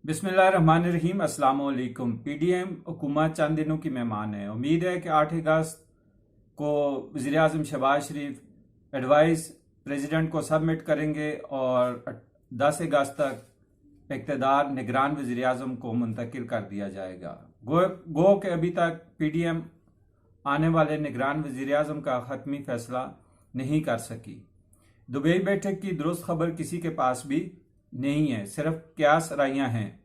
बिस्मिल्लाहिर्रहमानिर्रहीम। अस्सलाम वालेकुम। पीडीएम हुकूमत चंद दिनों की मेहमान है। उम्मीद है कि 8 अगस्त को वज़ीर आज़म शहबाज शरीफ एडवाइस प्रेसिडेंट को सबमिट करेंगे और 10 अगस्त तक इक़्तिदार निगरान वज़ीर आज़म को मुंतकिल कर दिया जाएगा। गो के अभी तक पीडीएम आने वाले निगरान वज़ीर आज़म का हतमी फैसला नहीं कर सकी। दुबई बैठक की दुरुस्त खबर किसी के पास भी नहीं है, सिर्फ क्यास राइयां हैं।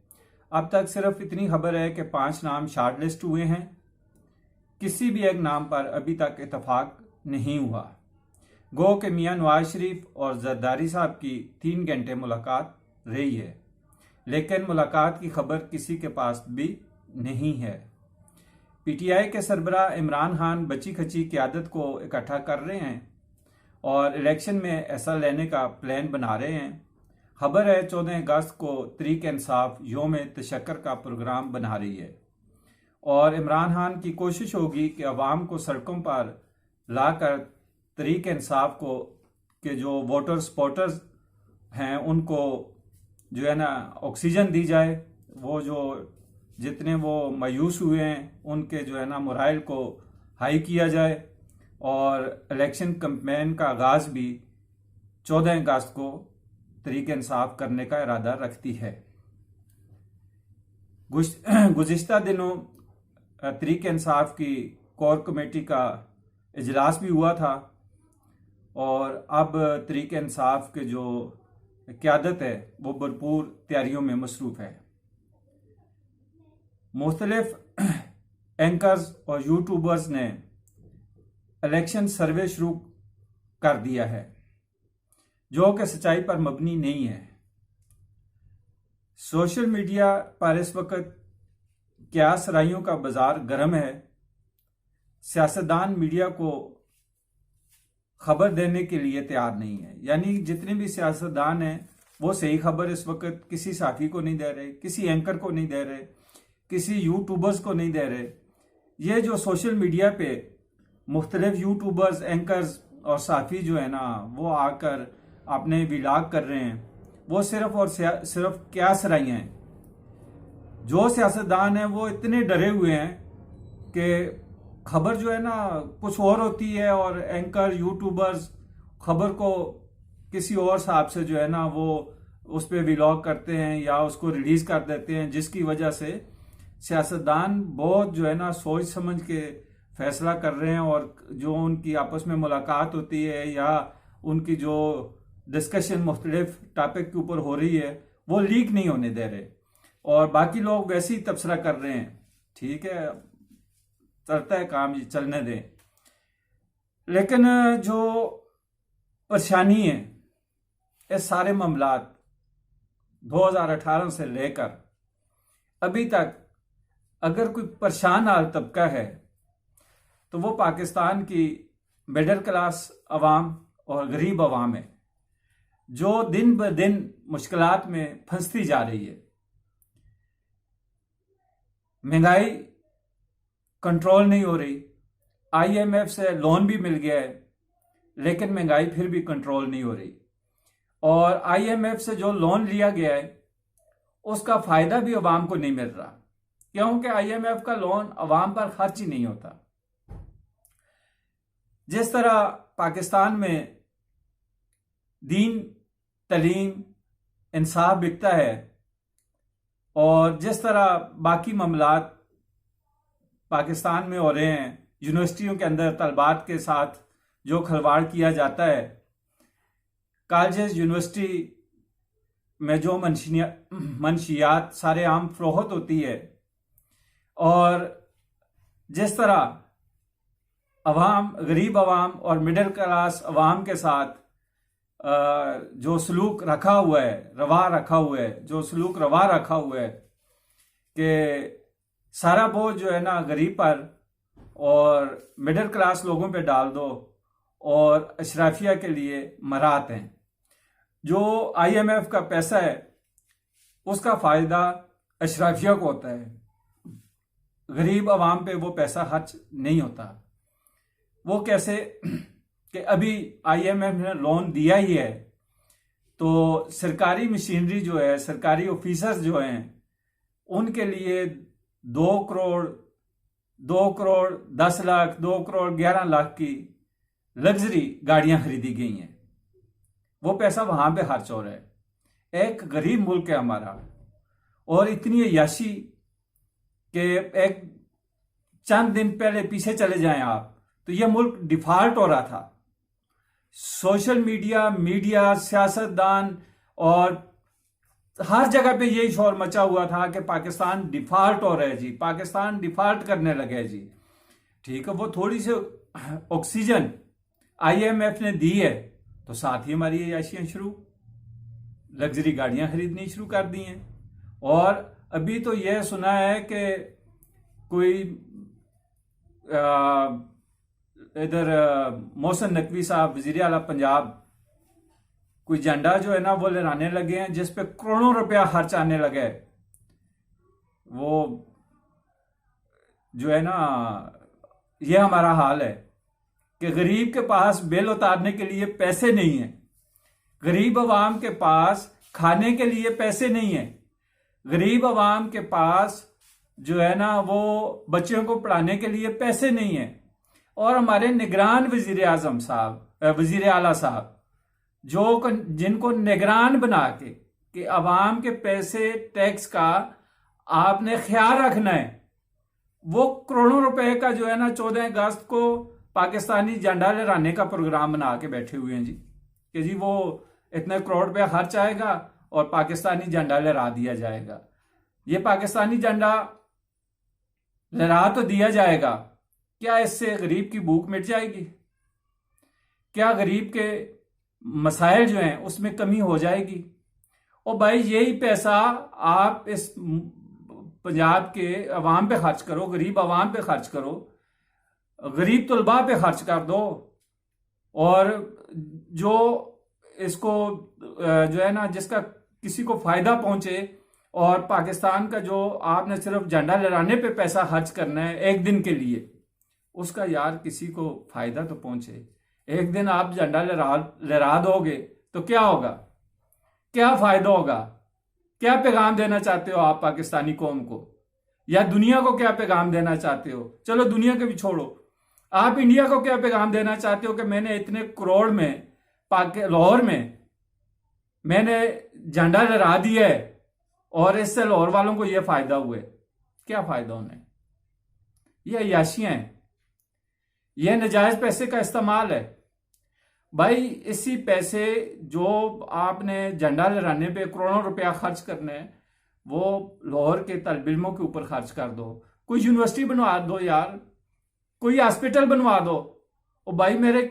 अब तक सिर्फ इतनी खबर है कि 5 नाम शॉर्टलिस्ट हुए हैं। किसी भी एक नाम पर अभी तक इतफाक नहीं हुआ। गो के मियां नवाज शरीफ और जरदारी साहब की 3 घंटे मुलाकात रही है, लेकिन मुलाकात की खबर किसी के पास भी नहीं है। पीटीआई के सरबराह इमरान खान बची खची क़यादत को इकट्ठा कर रहे हैं और इलेक्शन में ऐसा लेने का प्लान बना रहे हैं। खबर है 14 अगस्त को तहरीक इंसाफ योम तशक्कर का प्रोग्राम बना रही है और इमरान खान की कोशिश होगी कि अवाम को सड़कों पर लाकर तहरीक इंसाफ को के जो वोटर सपोर्टर्स हैं उनको जो है ना ऑक्सीजन दी जाए। वो जो जितने वो मायूस हुए हैं उनके जो है ना मोराइल को हाई किया जाए और इलेक्शन कैंपेन का आगाज भी 14 अगस्त को तहरीक इंसाफ करने का इरादा रखती है। गुज़िश्ता दिनों तहरीक इंसाफ की कोर कमेटी का इजलास भी हुआ था और अब तहरीक इंसाफ के जो क़यादत है वो भरपूर तैयारियों में मसरूफ़ है। मुख्तलिफ एंकर्स और यूट्यूबर्स ने इलेक्शन सर्वे शुरू कर दिया है जो कि सच्चाई पर मबनी नहीं है। सोशल मीडिया पर इस वक्त क्यास राइयों का बाजार गर्म है। सियासतदान मीडिया को खबर देने के लिए तैयार नहीं है, यानी जितने भी सियासतदान हैं वो सही खबर इस वक्त किसी साथी को नहीं दे रहे, किसी एंकर को नहीं दे रहे, किसी यूट्यूबर्स को नहीं दे रहे। ये जो सोशल मीडिया पे मुख्तलिफ यूट्यूबर्स, एंकर्स और साथी जो है ना वो आकर अपने विलाग कर रहे हैं, वो सिर्फ और सिर्फ क्यास राइयां हैं। जो सियासतदान हैं वो इतने डरे हुए हैं कि खबर जो है ना कुछ और होती है और एंकर यूट्यूबर्स खबर को किसी और हिसाब से जो है ना वो उस पर व्लॉग करते हैं या उसको रिलीज कर देते हैं, जिसकी वजह से सियासतदान बहुत जो है ना सोच समझ के फैसला कर रहे हैं और जो उनकी आपस में मुलाकात होती है या उनकी जो डिस्कशन मुख्तलिफ टॉपिक के ऊपर हो रही है वो लीक नहीं होने दे रहे और बाकी लोग वैसे ही तबसरा कर रहे हैं। ठीक है, चलता है काम, ये चलने दें। लेकिन जो परेशानी है इस सारे मामलात 2018 से लेकर अभी तक अगर कोई परेशान हाल तबका है तो वो पाकिस्तान की मिडिल क्लास अवाम और गरीब अवाम है जो दिन ब दिन मुश्किलात में फंसती जा रही है। महंगाई कंट्रोल नहीं हो रही। आईएमएफ से लोन भी मिल गया है लेकिन महंगाई फिर भी कंट्रोल नहीं हो रही और आईएमएफ से जो लोन लिया गया है उसका फायदा भी अवाम को नहीं मिल रहा, क्योंकि आईएमएफ का लोन अवाम पर खर्च ही नहीं होता। जिस तरह पाकिस्तान में दीन, तलीम, इंसाफ बिकता है और जिस तरह बाकी मामलात पाकिस्तान में हो रहे हैं, यूनिवर्सिटियों के अंदर तलबात के साथ जो खिलवाड़ किया जाता है, कॉलेज यूनिवर्सिटी में जो मंशियात सारे आम फरोख्त होती है और जिस तरह अवाम, गरीब अवाम और मिडिल क्लास अवाम के साथ जो सलूक रखा हुआ है, रवा रखा हुआ है, जो सलूक रवा रखा हुआ है कि सारा बोझ जो है ना गरीब पर और मिडिल क्लास लोगों पे डाल दो और अशराफिया के लिए मरात हैं। जो आईएमएफ का पैसा है उसका फायदा अशराफिया को होता है, गरीब अवाम पे वो पैसा खर्च नहीं होता। वो कैसे कि अभी आईएमएफ ने लोन दिया ही है तो सरकारी मशीनरी जो है, सरकारी ऑफिसर्स जो हैं उनके लिए 2 करोड़, 2 करोड़ 10 लाख, 2 करोड़ 11 लाख की लग्जरी गाड़ियां खरीदी गई हैं। वो पैसा वहां पे खर्च हो रहा है। एक गरीब मुल्क है हमारा, और इतनी अय्याशी कि एक चंद दिन पहले पीछे चले जाएं आप, तो यह मुल्क डिफॉल्ट हो रहा था। सोशल मीडिया, सियासतदान और हर जगह पे यही शोर मचा हुआ था कि पाकिस्तान डिफॉल्ट हो रहा है जी, पाकिस्तान डिफॉल्ट करने लगे है जी। ठीक है, वो थोड़ी सी ऑक्सीजन IMF ने दी है, तो साथ ही हमारी अय्याशियां शुरू, लग्जरी गाड़ियां खरीदनी शुरू कर दी हैं। और अभी तो यह सुना है कि कोई इधर मोहसिन नकवी साहब वजीर आला पंजाब कोई झंडा जो है ना वो लहराने लगे हैं, जिस पे करोड़ों रुपया खर्च आने लगे। वो जो है ना, ये हमारा हाल है कि गरीब के पास बिल उतारने के लिए पैसे नहीं है, गरीब अवाम के पास खाने के लिए पैसे नहीं है, गरीब अवाम के पास जो है ना वो बच्चों को पढ़ाने के लिए पैसे नहीं है। और हमारे निगरान वजीर आजम साहब, वजीर आला साहब, जो जिनको निगरान बना के कि अवाम के पैसे टैक्स का आपने ख्याल रखना है, वो करोड़ों रुपए का जो है ना 14 अगस्त को पाकिस्तानी झंडा लहराने का प्रोग्राम बना के बैठे हुए हैं जी, कि जी वो इतने करोड़ रुपया खर्च आएगा और पाकिस्तानी झंडा लहरा दिया जाएगा। ये पाकिस्तानी झंडा लहरा तो दिया जाएगा, क्या इससे गरीब की भूख मिट जाएगी? क्या गरीब के मसाइल जो हैं उसमें कमी हो जाएगी? और भाई यही पैसा आप इस पंजाब के अवाम पे खर्च करो, गरीब अवाम पे खर्च करो, गरीब तलबा पे खर्च कर दो, और जो इसको जो है ना जिसका किसी को फायदा पहुंचे, और पाकिस्तान का जो आपने सिर्फ झंडा लहराने पे पैसा खर्च करना है एक दिन के लिए, उसका यार किसी को फायदा तो पहुंचे। एक दिन आप झंडा लहरा दोगे तो क्या होगा, क्या फायदा होगा? क्या पैगाम देना चाहते हो आप पाकिस्तानी कौम को, या दुनिया को क्या पैगाम देना चाहते हो? चलो दुनिया के भी छोड़ो, आप इंडिया को क्या पैगाम देना चाहते हो कि मैंने इतने करोड़ में लाहौर में मैंने झंडा लहरा दिया है और इससे लाहौर वालों को यह फायदा हुआ है? क्या फायदा उन्हें? ये अय्याशियां हैं, यह नजायज पैसे का इस्तेमाल है। भाई इसी पैसे जो आपने झंडा लहराने पे करोड़ों रुपया खर्च करने हैं, वो लाहौर के तलब इल्मों के ऊपर खर्च कर दो, कोई यूनिवर्सिटी बनवा दो यार, कोई हॉस्पिटल बनवा दो। और भाई मेरे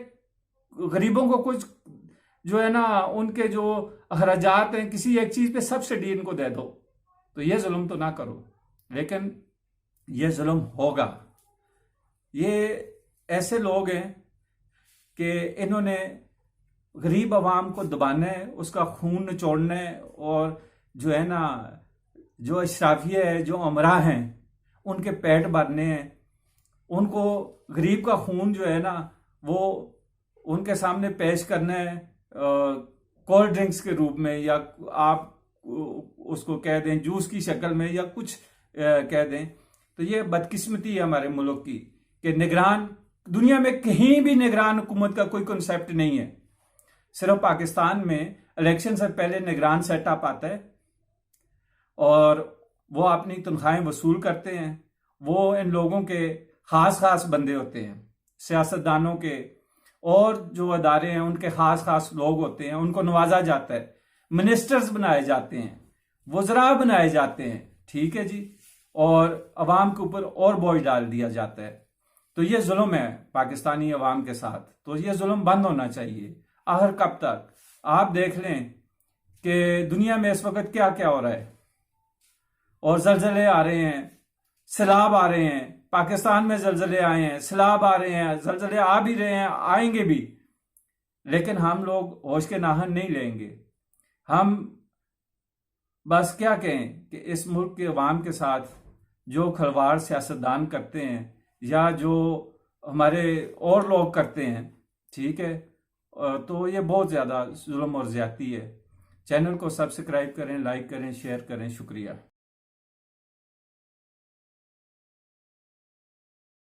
गरीबों को कुछ जो है ना उनके जो अखराजात हैं किसी एक चीज पे सब्सिडी इनको दे दो, तो ये जुल्म तो ना करो। लेकिन ये जुल्म होगा। ये ऐसे लोग हैं कि इन्होंने गरीब आवाम को दबाना है, उसका खून निचोड़ना है, और जो है ना जो अशराफिया है, जो अमरा हैं, उनके पेट भरने हैं। उनको गरीब का खून जो है ना वो उनके सामने पेश करना है कोल्ड ड्रिंक्स के रूप में, या आप उसको कह दें जूस की शक्ल में, या कुछ कह दें। तो ये बदकिस्मती है हमारे मुल्क की कि निगरान, दुनिया में कहीं भी निगरान हुकूमत का कोई कॉन्सेप्ट नहीं है। सिर्फ पाकिस्तान में इलेक्शन से पहले निगरान सेटअप आता है और वो अपनी तनख्वाहें वसूल करते हैं। वो इन लोगों के खास बंदे होते हैं, सियासतदानों के और जो अदारे हैं उनके खास लोग होते हैं, उनको नवाजा जाता है, मिनिस्टर्स बनाए जाते हैं, वज़रा बनाए जाते हैं, ठीक है जी, और अवाम के ऊपर और बोझ डाल दिया जाता है। तो ये जुल्म है पाकिस्तानी अवाम के साथ, तो ये जुल्म बंद होना चाहिए। आखिर कब तक? आप देख लें कि दुनिया में इस वक्त क्या क्या हो रहा है, और जलजले आ रहे हैं, सैलाब आ रहे हैं, पाकिस्तान में जलजले आए हैं, सैलाब आ रहे हैं, जलजले आ भी रहे हैं, आएंगे भी, लेकिन हम लोग होश के नाहन नहीं लेंगे। हम बस क्या कहें कि इस मुल्क के अवाम के साथ जो खिलवाड़ सियासतदान करते हैं या जो हमारे और लोग करते हैं, ठीक है, तो ये बहुत ज़्यादा जुल्म और ज़्यादती है। चैनल को सब्सक्राइब करें, लाइक करें, शेयर करें। शुक्रिया।